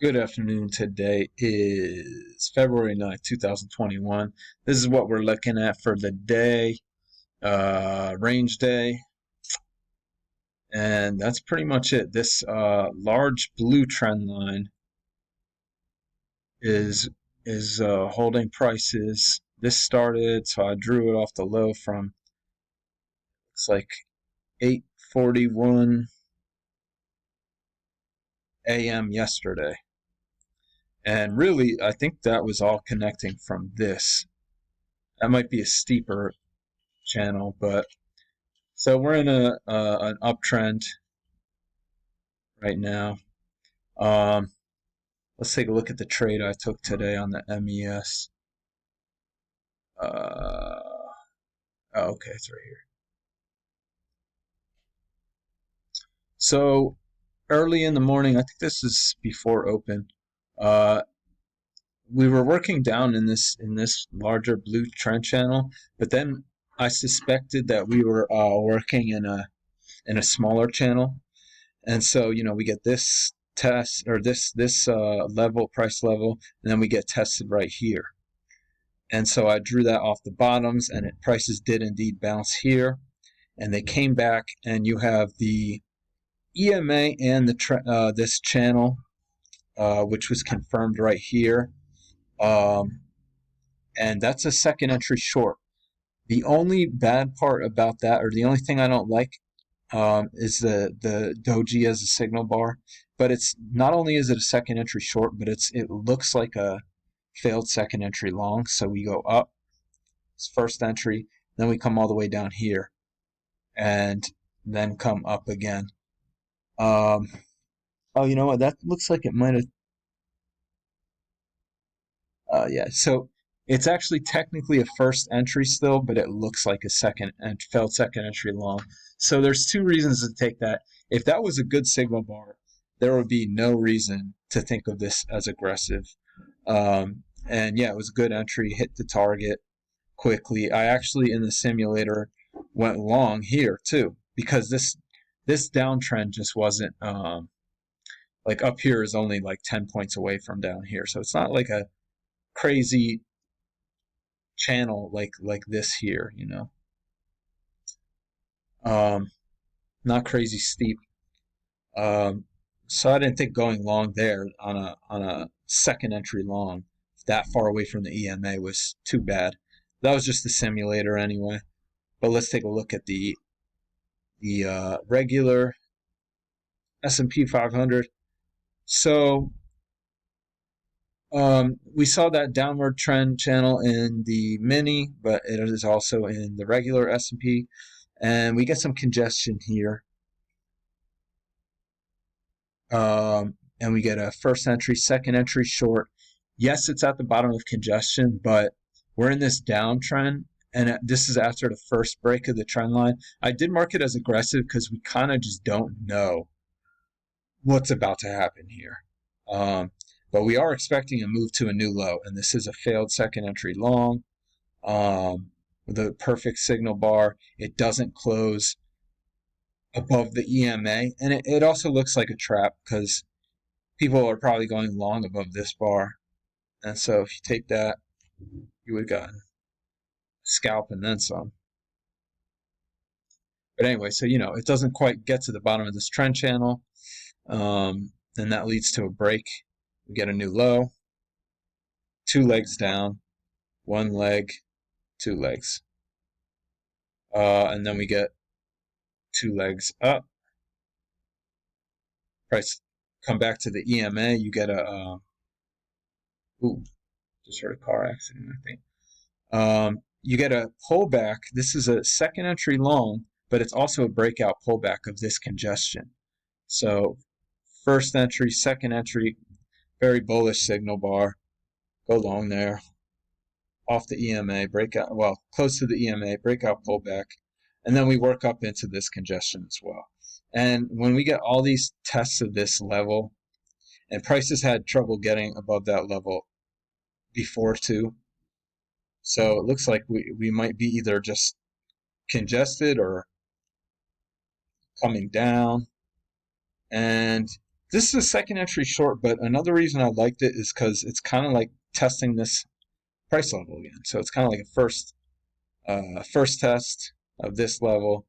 Good afternoon. Today is February 9th, 2021. This is what we're looking at for the day, range day. And that's pretty much it. This large blue trend line is holding prices. This started, so I drew it off the low from, it's like 8:41 a.m. yesterday. And really, I think that was all connecting from this. That might be a steeper channel, but so we're in an uptrend right now. Let's take a look at the trade I took today on the MES. Okay, it's right here. So early in the morning, I think this is before open. We were working down in this larger blue trend channel, but then I suspected that we were working in a smaller channel, and so we get this test or this level, price level, and then we get tested right here. And so I drew that off the bottoms, and prices did indeed bounce here, and they came back, and you have the EMA and the this channel, which was confirmed right here. And that's a second entry short. The only bad part about that, or the only thing I don't like, is the doji as a signal bar. But it's not only is it a second entry short, but it looks like a failed second entry long. So we go up, it's first entry, then we come all the way down here, and then come up again. Oh, you know what? That looks like it might have. Yeah, so it's actually technically a first entry still, but it looks like a failed second entry long. So there's two reasons to take that. If that was a good signal bar, there would be no reason to think of this as aggressive. And yeah, it was a good entry, hit the target quickly. I actually in the simulator went long here too, because this downtrend just wasn't like up here is only like 10 points away from down here. So it's not like a crazy channel like this here, not crazy steep. So I didn't think going long there on a second entry long that far away from the EMA was too bad. That was just the simulator anyway. But let's take a look at the regular S&P 500. So we saw that downward trend channel in the mini, but it is also in the regular S&P, and we get some congestion here. And we get a first entry, second entry short. Yes, it's at the bottom of congestion, but we're in this downtrend, and this is after the first break of the trend line. I did mark it as aggressive because we kind of just don't know what's about to happen here. But we are expecting a move to a new low, and this is a failed second entry long with a perfect signal bar. It doesn't close above the EMA, and it also looks like a trap because people are probably going long above this bar. And so if you take that, you would have gotten a scalp and then some. But anyway, so it doesn't quite get to the bottom of this trend channel, and that leads to a break. We get a new low, two legs down, one leg, two legs. And then we get two legs up. Price come back to the EMA. You get a just heard a car accident, I think. You get a pullback. This is a second entry long, but it's also a breakout pullback of this congestion. So first entry, second entry, very bullish signal bar. Go long there. Off the EMA, breakout, well, close to the EMA, breakout pullback. And then we work up into this congestion as well. And when we get all these tests of this level, and prices had trouble getting above that level before too. So it looks like we might be either just congested or coming down. And This is a second entry short, but another reason I liked it is because it's kind of like testing this price level again. So it's kind of like a first test of this level,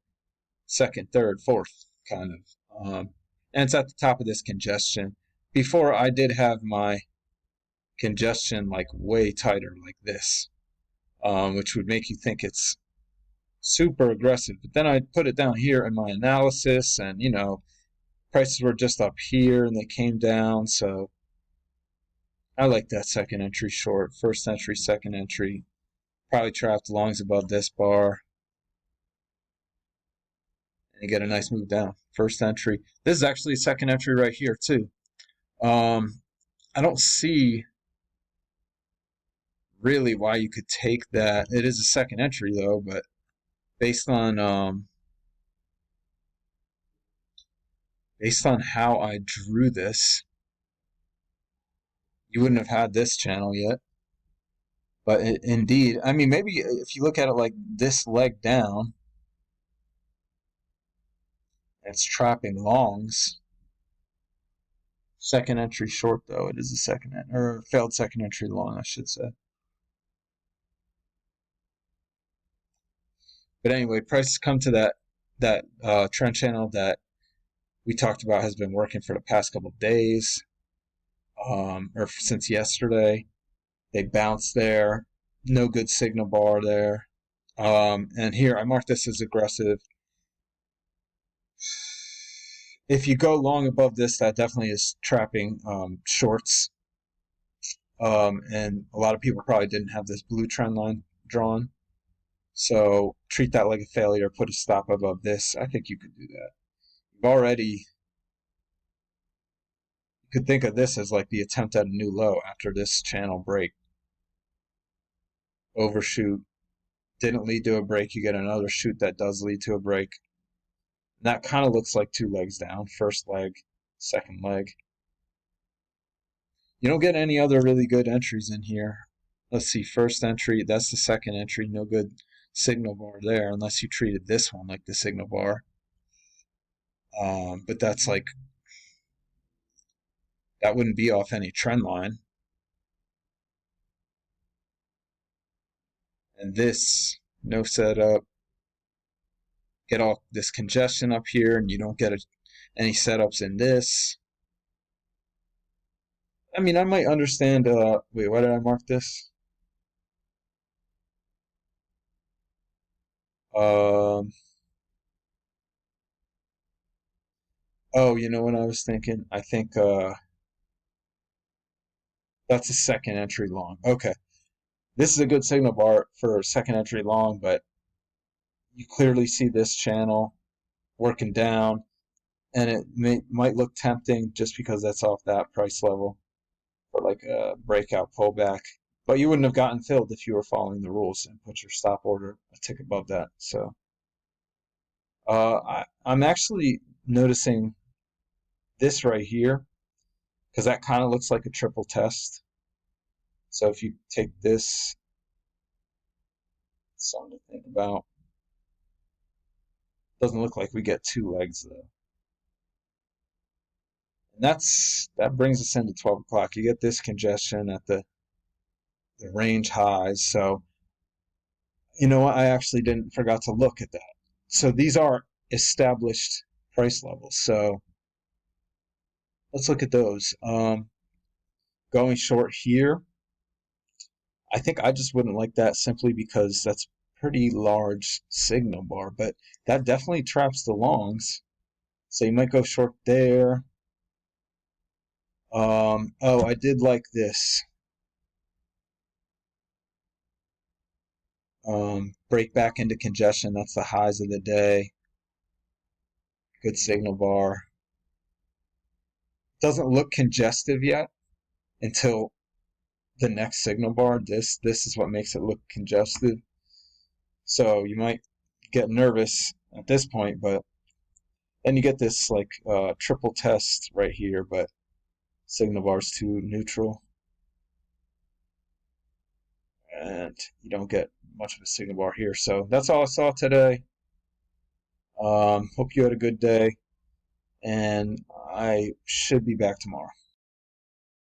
second, third, fourth, kind of. And it's at the top of this congestion. Before I did have my congestion like way tighter like this, which would make you think it's super aggressive. But then I put it down here in my analysis, and prices were just up here and they came down. So I like that second entry short, first entry, second entry. Probably trapped longs above this bar. And you get a nice move down. First entry. This is actually a second entry right here too. I don't see really why you could take that. It is a second entry though, but based on how I drew this, you wouldn't have had this channel yet. But indeed, I mean, maybe if you look at it like this leg down, it's trapping longs. Second entry short though, it is a or failed second entry long, I should say. But anyway, prices come to that trend channel that we talked about has been working for the past couple of days, or since yesterday. They bounced there, no good signal bar there. And here I marked this as aggressive. If you go long above this, that definitely is trapping shorts. And a lot of people probably didn't have this blue trend line drawn. So treat that like a failure, put a stop above this. I think you could do that. You could think of this as like the attempt at a new low after this channel break. Overshoot, didn't lead to a break, you get another shoot that does lead to a break. And that kind of looks like two legs down. First leg, second leg. You don't get any other really good entries in here. Let's see, first entry, that's the second entry. No good signal bar there unless you treated this one like the signal bar. But that's like, that wouldn't be off any trend line. And this, no setup. Get all this congestion up here, and you don't get any setups in this. I mean, I might understand. Wait, why did I mark this? Um, oh, you know what I was thinking? I think that's a second entry long. Okay, this is a good signal bar for second entry long, but you clearly see this channel working down, and it might look tempting just because that's off that price level for like a breakout pullback. But you wouldn't have gotten filled if you were following the rules and put your stop order a tick above that. So I'm actually noticing this right here because that kind of looks like a triple test. So if you take this, something to think about. Doesn't look like we get two legs though. And that brings us into 12 o'clock. You get this congestion at the range highs. So you know what? I actually forgot to look at that. So these are established price levels. So let's look at those. Going short here, I think I just wouldn't like that simply because that's pretty large signal bar, but that definitely traps the longs. So you might go short there. Oh, I did like this. Break back into congestion. That's the highs of the day. Good signal bar. Doesn't look congestive yet until the next signal bar. This is what makes it look congested. So you might get nervous at this point, but then you get this like triple test right here, but signal bar's too neutral. And you don't get much of a signal bar here. So that's all I saw today. Hope you had a good day. And I should be back tomorrow.